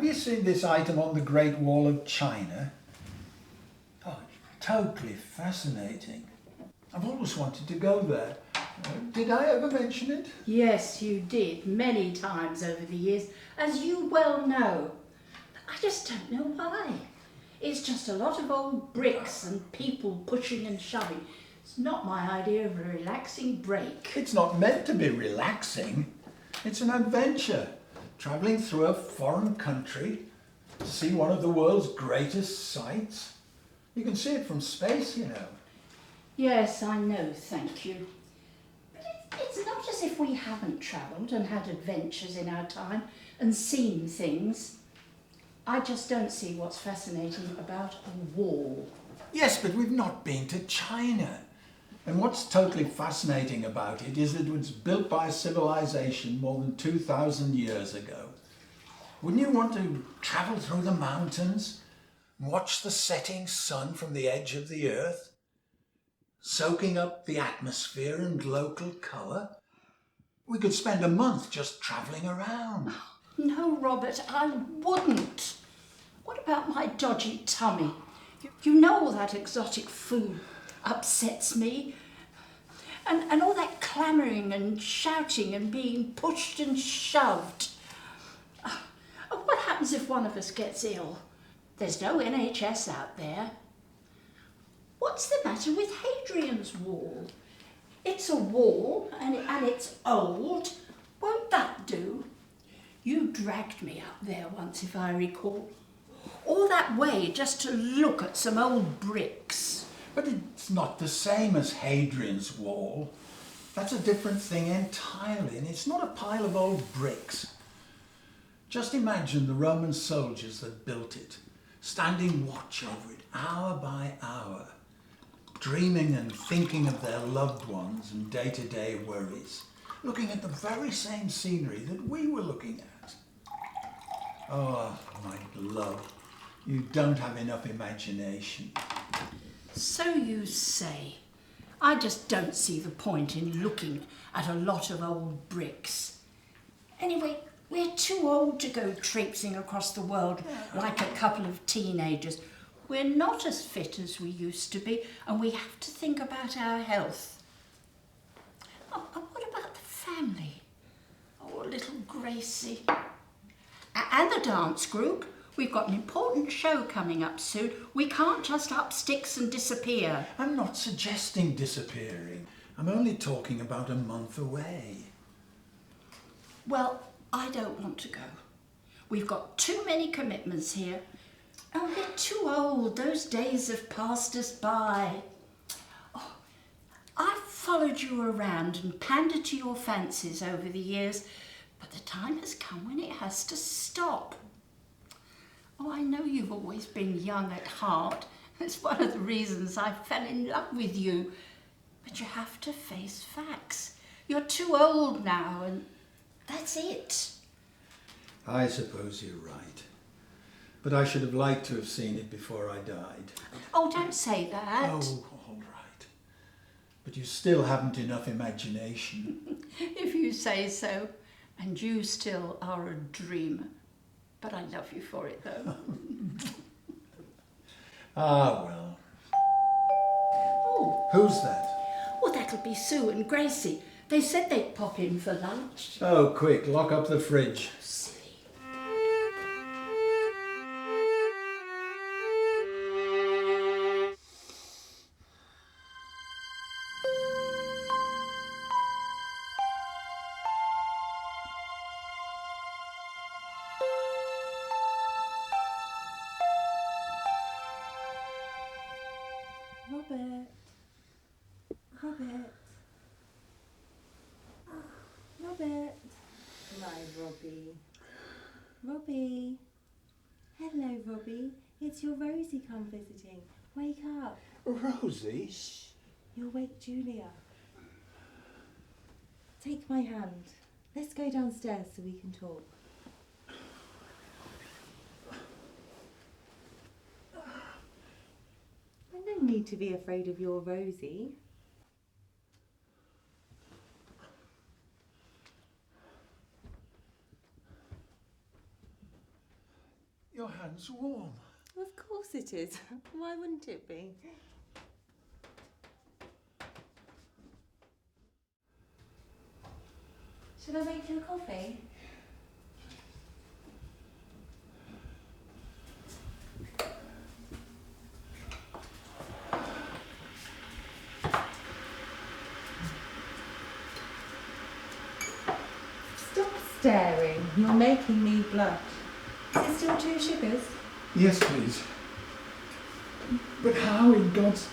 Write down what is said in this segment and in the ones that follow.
you seen this item on the Great Wall of China? Oh, totally fascinating. I've always wanted to go there. Did I ever mention it? Yes, you did, many times over the years, as you well know. I just don't know why. It's just a lot of old bricks and people pushing and shoving. It's not my idea of a relaxing break. It's not meant to be relaxing. It's an adventure. Travelling through a foreign country to see one of the world's greatest sights. You can see it from space, you know. Yes, I know, thank you. But it's not as if we haven't travelled and had adventures in our time and seen things. I just don't see what's fascinating about a wall. Yes, but we've not been to China. And what's totally fascinating about it is that it was built by a civilization more than 2,000 years ago. Wouldn't you want to travel through the mountains and watch the setting sun from the edge of the earth, soaking up the atmosphere and local colour? We could spend a month just travelling around. No, Robert, I wouldn't. What about my dodgy tummy? You know all that exotic food upsets me. And all that clamouring and shouting and being pushed and shoved. What happens if one of us gets ill? There's no NHS out there. What's the matter with Hadrian's Wall? It's a wall and it's old. Won't that do? You dragged me up there once, if I recall. All that way just to look at some old bricks. But it's not the same as Hadrian's Wall. That's a different thing entirely, and it's not a pile of old bricks. Just imagine the Roman soldiers that built it, standing watch over it hour by hour, dreaming and thinking of their loved ones and day-to-day worries, looking at the very same scenery that we were looking at. Oh, my love, you don't have enough imagination. So you say. I just don't see the point in looking at a lot of old bricks. Anyway, we're too old to go traipsing across the world like a couple of teenagers. We're not as fit as we used to be, and we have to think about our health. Oh, and what about the family? Oh, little Gracie. And the dance group. We've got an important show coming up soon. We can't just up sticks and disappear. I'm not suggesting disappearing. I'm only talking about a month away. Well, I don't want to go. We've got too many commitments here. Oh, we're too old. Those days have passed us by. Oh, I've followed you around and pandered to your fancies over the years, but the time has come when it has to stop. Oh, I know you've always been young at heart. It's one of the reasons I fell in love with you. But you have to face facts. You're too old now, and that's it. I suppose you're right. But I should have liked to have seen it before I died. Oh, don't say that. Oh, all right. But you still haven't enough imagination. If you say so. And you still are a dreamer. But I love you for it, though. Ah, well. Oh. Who's that? Well, that'll be Sue and Gracie. They said they'd pop in for lunch. Oh, quick, lock up the fridge. Silly. Robert. Robert. Oh, Robert. My Robbie. Robbie. Hello, Robbie. It's your Rosie come visiting. Wake up. Rosie? Shh. You'll wake Julia. Take my hand. Let's go downstairs so we can talk. No need to be afraid of your Rosie. Your hand's warm. Of course it is. Why wouldn't it be? Should I make you a coffee? Stop staring. You're making me blush. Is it still 2 sugars? Yes, please. But how in God's...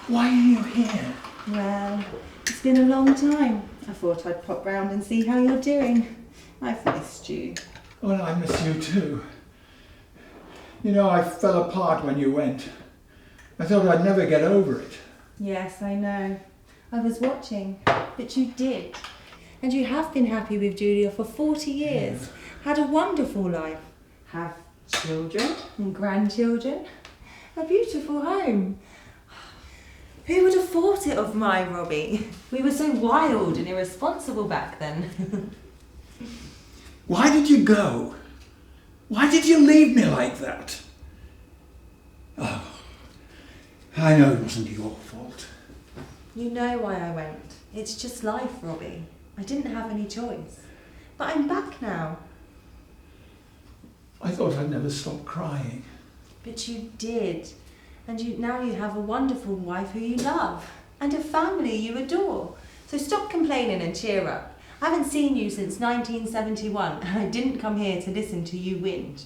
Why are you here? Well, it's been a long time. I thought I'd pop round and see how you're doing. I've missed you. Well, I miss you too. You know, I fell apart when you went. I thought I'd never get over it. Yes, I know. I was watching, but you did. And you have been happy with Julia for 40 years. Had a wonderful life. Have children and grandchildren. A beautiful home. Who would have thought it of my Robbie? We were so wild and irresponsible back then. Why did you go? Why did you leave me like that? Oh, I know it wasn't your fault. You know why I went. It's just life, Robbie. I didn't have any choice. But I'm back now. I thought I'd never stop crying. But you did. And now you have a wonderful wife who you love. And a family you adore. So stop complaining and cheer up. I haven't seen you since 1971 and I didn't come here to listen to you whinge.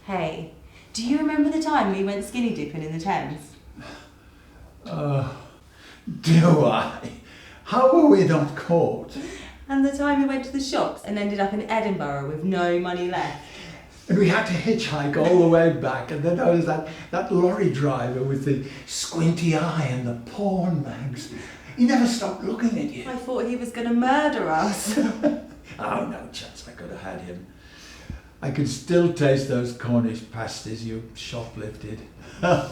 Hey, do you remember the time we went skinny dipping in the Thames? Do I? How were we not caught? And the time we went to the shops and ended up in Edinburgh with no money left? And we had to hitchhike all the way back, and then there was that lorry driver with the squinty eye and the porn mags. He never stopped looking at you. I thought he was going to murder us. Oh, no chance I could have had him. I could still taste those Cornish pasties you shoplifted. I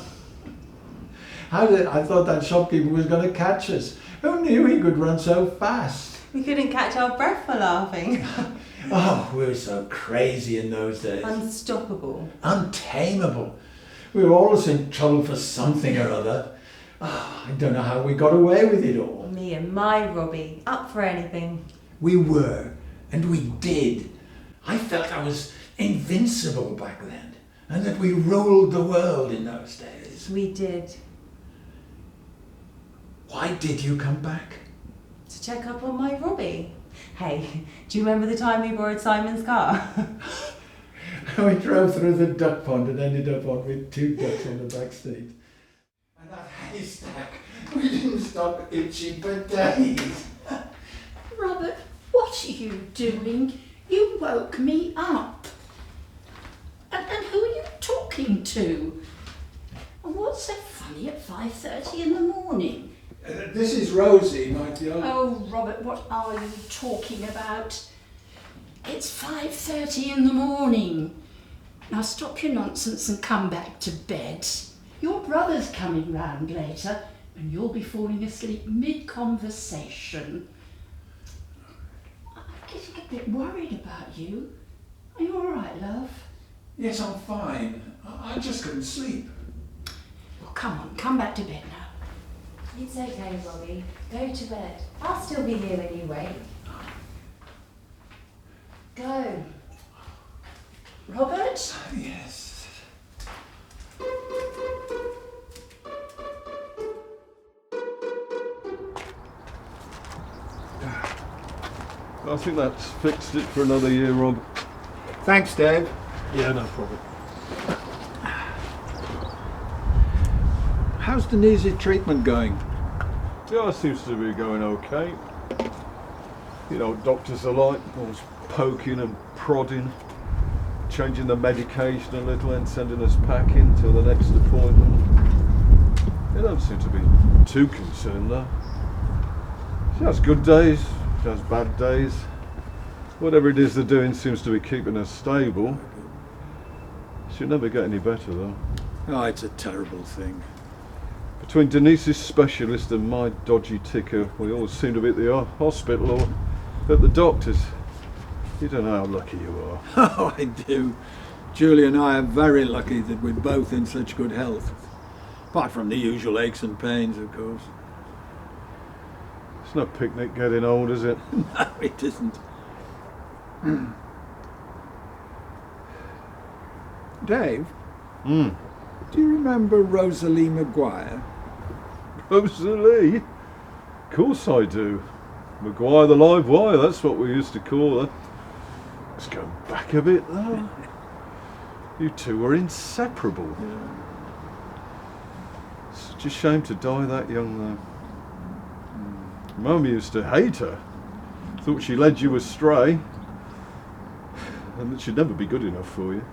thought that shopkeeper was going to catch us. Who knew he could run so fast? We couldn't catch our breath for laughing. Oh, we were so crazy in those days. Unstoppable. Untamable. We were always in trouble for something or other. Oh, I don't know how we got away with it all. Me and my Robbie, up for anything. We were, and we did. I felt I was invincible back then, and that we ruled the world in those days. We did. Why did you come back? To check up on my Robbie. Hey, do you remember the time we borrowed Simon's car? We drove through the duck pond and ended up on with 2 ducks on the back seat. And that haystack, we didn't stop itching for days. Robert, what are you doing? You woke me up. And who are you talking to? And what's so funny at 5:30 in the morning? This is Rosie, my dear. Oh, Robert, what are you talking about? It's 5:30 in the morning. Now stop your nonsense and come back to bed. Your brother's coming round later and you'll be falling asleep mid-conversation. I'm getting a bit worried about you. Are you all right, love? Yes, I'm fine. I just couldn't sleep. Well, come on, come back to bed now. It's okay, Robbie. Go to bed. I'll still be here when you wake. Go. Robert? Yes. I think that's fixed it for another year, Rob. Thanks, Dave. Yeah, no problem. How's Denise's treatment going? Yeah, it seems to be going okay. You know, doctors are like, always poking and prodding, changing the medication a little and sending us packing till the next appointment. They don't seem to be too concerned though. She has good days, she has bad days. Whatever it is they're doing seems to be keeping her stable. She'll never get any better though. Oh, it's a terrible thing. Between Denise's specialist and my dodgy ticker, we always seem to be at the hospital or at the doctor's. You don't know how lucky you are. Oh, I do. Julia and I are very lucky that we're both in such good health. Apart from the usual aches and pains, of course. It's no picnic getting old, is it? No, it isn't. Dave, do you remember Rosalie Maguire? Rosalie? Of course I do. Maguire the live wire, that's what we used to call her. Let's go back a bit though. You two were inseparable. Yeah. Such a shame to die that young though. Mum used to hate her. Thought she led you astray. And that she'd never be good enough for you.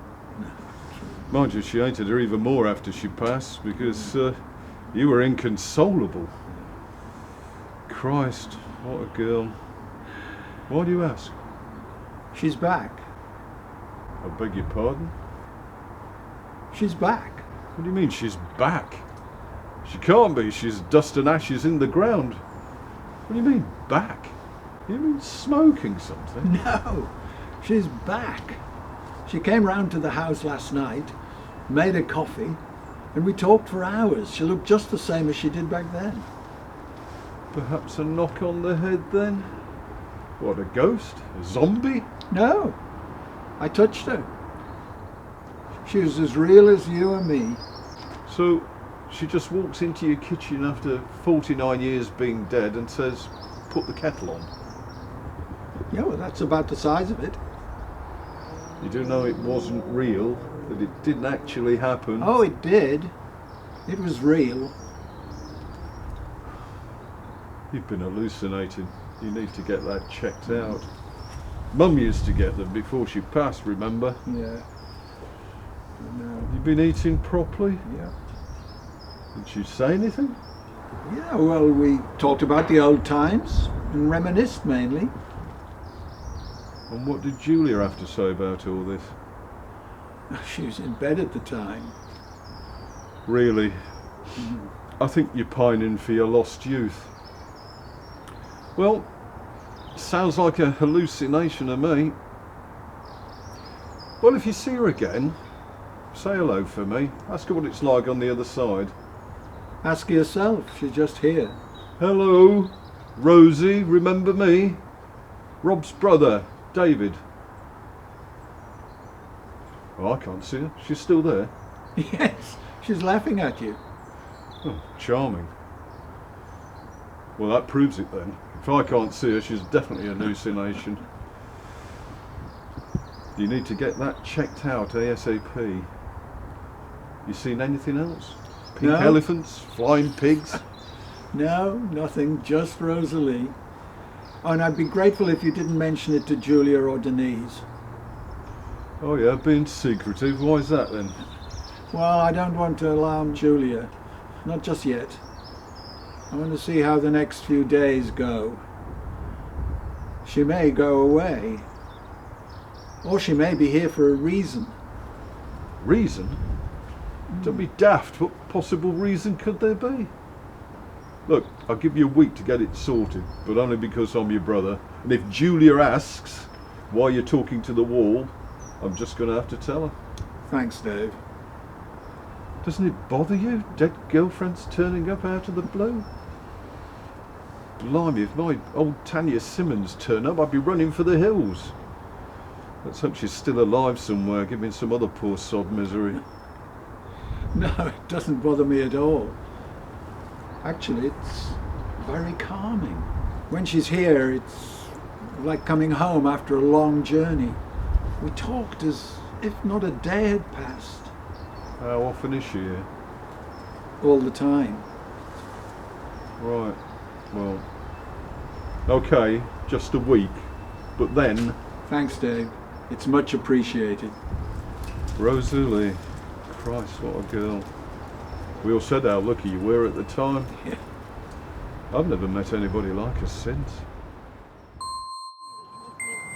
Mind you, she hated her even more after she passed because you were inconsolable. Christ, what a girl. Why do you ask? She's back. I beg your pardon? She's back. What do you mean she's back? She can't be, she's dust and ashes in the ground. What do you mean back? You mean smoking something? No, she's back. She came round to the house last night, made a coffee, and we talked for hours. She looked just the same as she did back then. Perhaps a knock on the head then? What, a ghost? A zombie? No, I touched her. She was as real as you and me. So she just walks into your kitchen after 49 years being dead and says, put the kettle on. Yeah, well, that's about the size of it. You do know it wasn't real, that it didn't actually happen. Oh, it did. It was real. You've been hallucinating. You need to get that checked out. Mum used to get them before she passed, remember? Yeah. No. You've been eating properly? Yeah. Did she say anything? Yeah, well, we talked about the old times and reminisced mainly. And what did Julia have to say about all this? She was in bed at the time. Really? I think you're pining for your lost youth. Well, sounds like a hallucination to me. Well, if you see her again, say hello for me. Ask her what it's like on the other side. Ask her yourself, she's just here. Hello, Rosie, remember me? Rob's brother, David. Oh, I can't see her. She's still there. Yes, she's laughing at you. Oh, charming. Well, that proves it then. If I can't see her, she's definitely a hallucination. You need to get that checked out ASAP. You seen anything else? Pink No. elephants? Flying pigs? No, nothing, just Rosalie. Oh, and I'd be grateful if you didn't mention it to Julia or Denise. Oh yeah, being secretive. Why is that then? Well, I don't want to alarm Julia. Not just yet. I want to see how the next few days go. She may go away. Or she may be here for a reason. Reason? Don't be daft. What possible reason could there be? Look, I'll give you a week to get it sorted, but only because I'm your brother. And if Julia asks why you're talking to the wall, I'm just going to have to tell her. Thanks, Dave. Doesn't it bother you, dead girlfriends turning up out of the blue? Blimey, if my old Tanya Simmons turned up, I'd be running for the hills. Let's hope she's still alive somewhere, giving some other poor sod misery. No, it doesn't bother me at all. Actually, it's very calming. When she's here, it's like coming home after a long journey. We talked as if not a day had passed. How often is she here? All the time. Right, well, okay, just a week, but then... Thanks, Dave. It's much appreciated. Rosalie, Christ, what a girl. We all said how lucky you were at the time. Yeah. I've never met anybody like her since.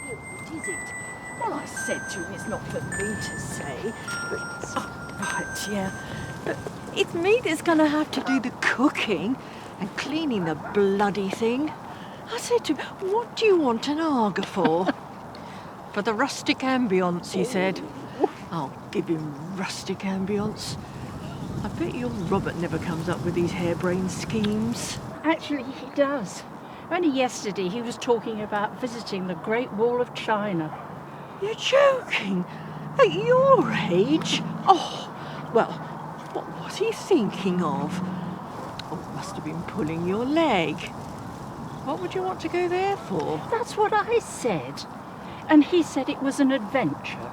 What is it? Well, I said to him it's not for me to say, but... Oh, right, yeah. But it's me that's going to have to do the cooking and cleaning the bloody thing. I said to him, what do you want an Arga for? for the rustic ambience, he said. I'll give him rustic ambience. I bet your Robert never comes up with these harebrained schemes. Actually, he does. Only yesterday he was talking about visiting the Great Wall of China. You're joking? At your age? Oh, well, what was he thinking of? Oh, must have been pulling your leg. What would you want to go there for? That's what I said. And he said it was an adventure.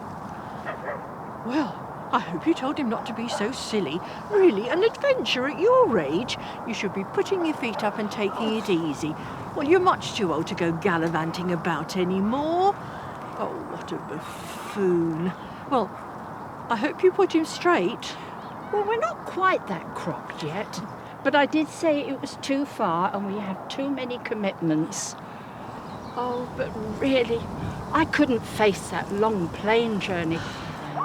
Well, I hope you told him not to be so silly. Really, an adventure at your age? You should be putting your feet up and taking it easy. Well, you're much too old to go gallivanting about anymore. Oh, what a buffoon. Well, I hope you put him straight. Well, we're not quite that crocked yet. But I did say it was too far and we have too many commitments. Oh, but really, I couldn't face that long plane journey.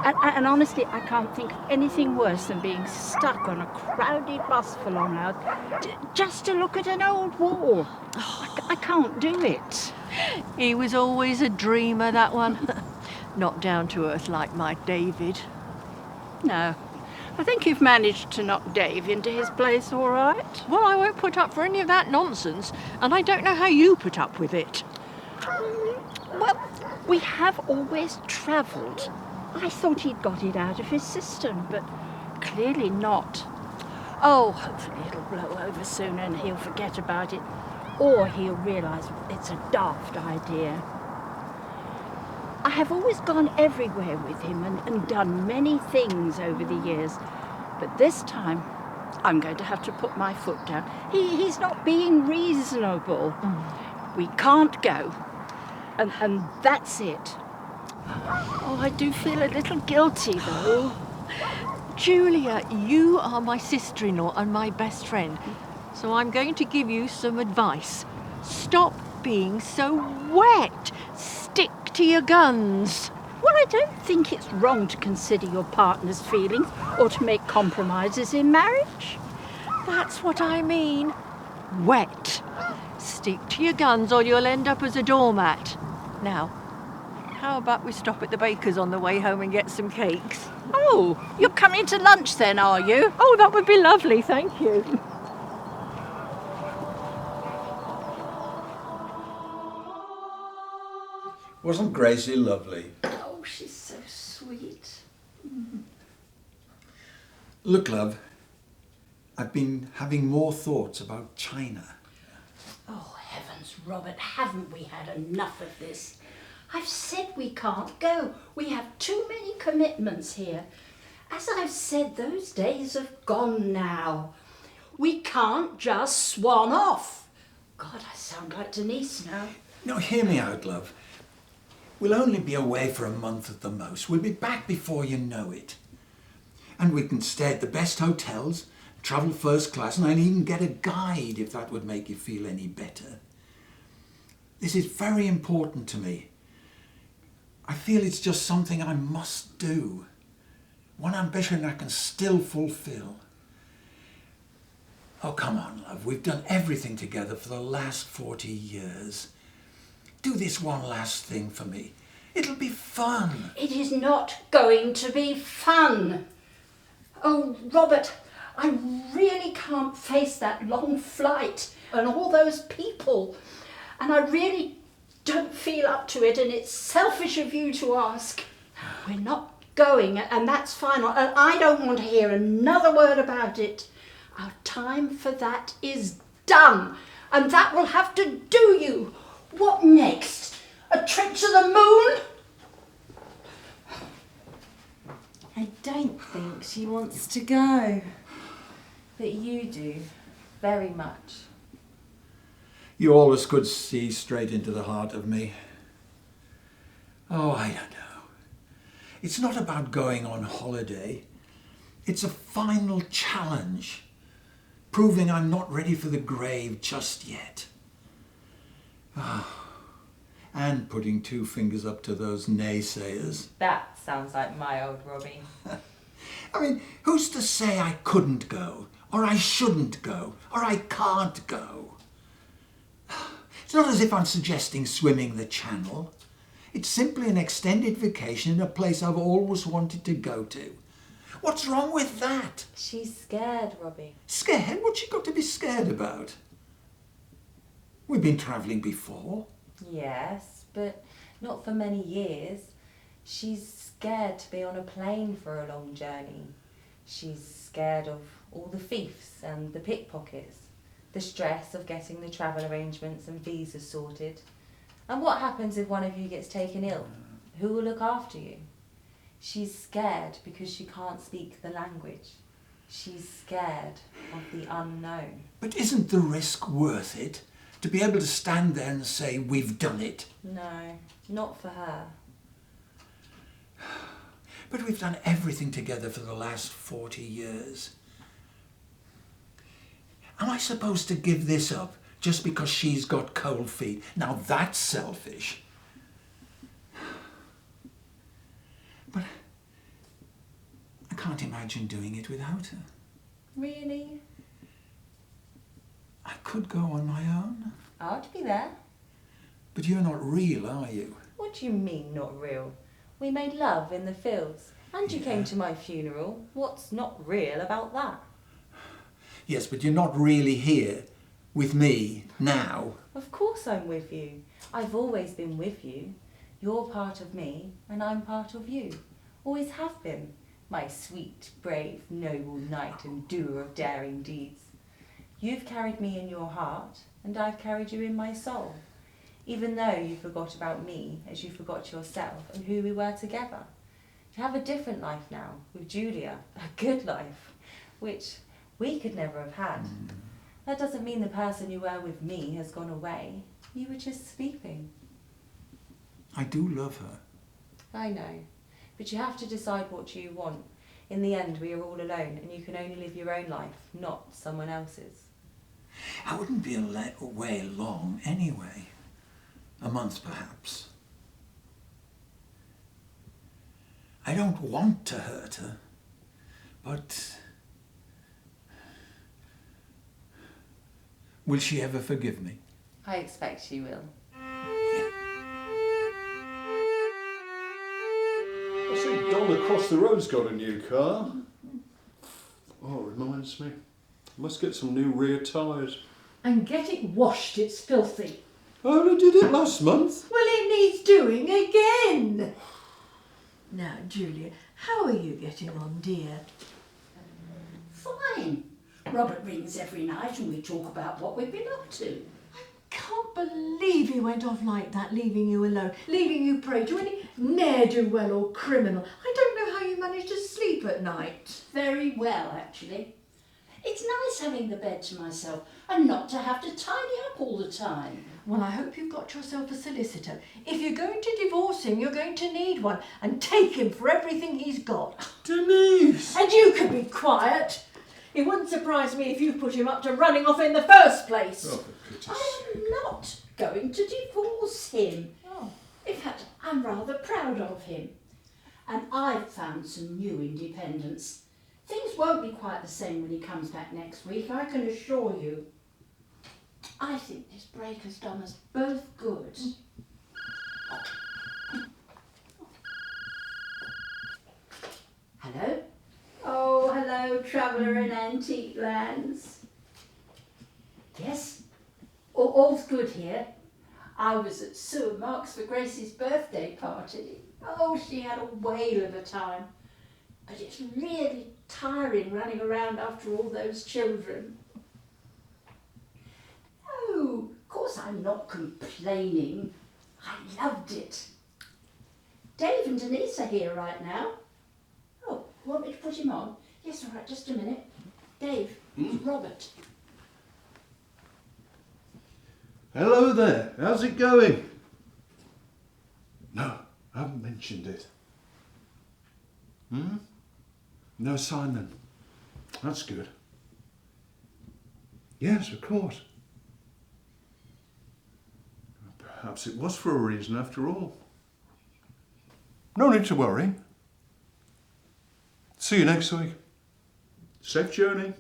And honestly, I can't think of anything worse than being stuck on a crowded bus for long hours just to look at an old wall. I can't do it. He was always a dreamer, that one. Not down to earth like my David. No, I think you've managed to knock Dave into his place all right. Well, I won't put up for any of that nonsense, and I don't know how you put up with it. Well, we have always travelled. I thought he'd got it out of his system, but clearly not. Oh, hopefully it'll blow over soon and he'll forget about it, or he'll realise it's a daft idea. I have always gone everywhere with him and done many things over the years, but this time I'm going to have to put my foot down. He's not being reasonable. We can't go, and that's it. Oh, I do feel a little guilty, though. Julia, you are my sister-in-law and my best friend, so I'm going to give you some advice. Stop being so wet. Stick to your guns. Well, I don't think it's wrong to consider your partner's feelings or to make compromises in marriage. That's what I mean. Wet. Stick to your guns or you'll end up as a doormat. Now, how about we stop at the baker's on the way home and get some cakes? Oh, you're coming to lunch then, are you? Oh, that would be lovely, thank you. Wasn't Gracie lovely? Oh, she's so sweet. Look, love, I've been having more thoughts about China. Oh, heavens, Robert, haven't we had enough of this? I've said we can't go. We have too many commitments here. As I've said, those days have gone now. We can't just swan off. God, I sound like Denise now. No, hear me out, love. We'll only be away for a month at the most. We'll be back before you know it. And we can stay at the best hotels, travel first class, and I'll even get a guide if that would make you feel any better. This is very important to me. I feel it's just something I must do. One ambition I can still fulfill. Oh, come on, love. We've done everything together for the last 40 years. Do this one last thing for me. It'll be fun. It is not going to be fun. Oh, Robert, I really can't face that long flight and all those people. And I really don't feel up to it, and it's selfish of you to ask. We're not going, and that's fine. And I don't want to hear another word about it. Our time for that is done, and that will have to do you. What next? A trip to the moon? I don't think she wants to go. But you do, very much. You always could see straight into the heart of me. Oh, I don't know. It's not about going on holiday. It's a final challenge, proving I'm not ready for the grave just yet. And putting two fingers up to those naysayers. That sounds like my old Robbie. I mean, who's to say I couldn't go, or I shouldn't go, or I can't go? It's not as if I'm suggesting swimming the channel. It's simply an extended vacation in a place I've always wanted to go to. What's wrong with that? She's scared, Robbie. Scared? What's she got to be scared about? We've been travelling before. Yes, but not for many years. She's scared to be on a plane for a long journey. She's scared of all the thieves and the pickpockets, the stress of getting the travel arrangements and visas sorted. And what happens if one of you gets taken ill? Who will look after you? She's scared because she can't speak the language. She's scared of the unknown. But isn't the risk worth it? To be able to stand there and say, we've done it? No, not for her. But we've done everything together for the last 40 years. Am I supposed to give this up just because she's got cold feet? Now that's selfish. But I can't imagine doing it without her. Really? I could go on my own. I'd be there. But you're not real, are you? What do you mean, not real? We made love in the fields, and you came to my funeral. What's not real about that? Yes, but you're not really here with me now. Of course I'm with you. I've always been with you. You're part of me, and I'm part of you. Always have been. My sweet, brave, noble knight and doer of daring deeds. You've carried me in your heart, and I've carried you in my soul. Even though you forgot about me as you forgot yourself and who we were together. You have a different life now with Julia, a good life, which we could never have had. That doesn't mean the person you were with me has gone away. You were just sleeping. I do love her. I know, but you have to decide what you want. In the end, we are all alone, and you can only live your own life, not someone else's. I wouldn't be away long anyway. A month, perhaps. I don't want to hurt her, but will she ever forgive me? I expect she will. I see Don across the road's got a new car. Oh, it reminds me. I must get some new rear tyres. And get it washed, it's filthy. I only did it last month. Well, it needs doing again. Now, Julia, how are you getting on, dear? Fine. Robert rings every night and we talk about what we've been up to. Can't believe he went off like that, leaving you alone, leaving you prey to any ne'er-do-well or criminal. I don't know how you manage to sleep at night. Very well, actually. It's nice having the bed to myself and not to have to tidy up all the time. Well, I hope you've got yourself a solicitor. If you're going to divorce him, you're going to need one, and take him for everything he's got. Denise! And you can be quiet. It wouldn't surprise me if you put him up to running off in the first place. Oh, for pity's I am not going to divorce him. Oh. In fact, I'm rather proud of him. And I've found some new independence. Things won't be quite the same when he comes back next week, I can assure you. I think this break has done us both good. Hello? Oh, hello, traveller in antique lands. Yes? All's good here. I was at Sue and Mark's for Grace's birthday party. Oh, she had a whale of a time. But it's really tiring running around after all those children. No, of course I'm not complaining. I loved it. Dave and Denise are here right now. Oh, you want me to put him on? Yes, all right, just a minute. Dave, it's Robert. Hello there, how's it going? No, I haven't mentioned it. No sign then. That's good. Yes, of course. Perhaps it was for a reason after all. No need to worry. See you next week. Safe journey.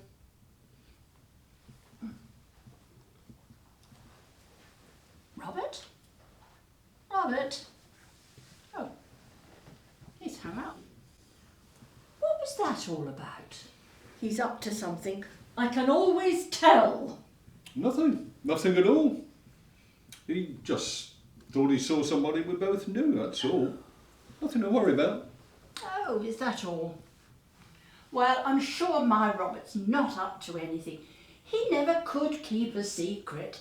Robert? Robert? What's that all about? He's up to something. I can always tell. Nothing at all. He just thought he saw somebody we both knew, that's all. Nothing to worry about. Oh, is that all? Well, I'm sure my Robert's not up to anything. He never could keep a secret.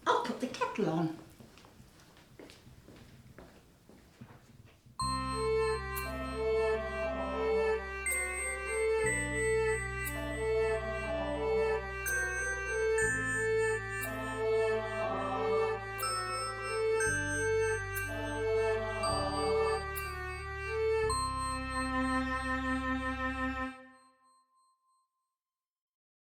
I'll put the kettle on.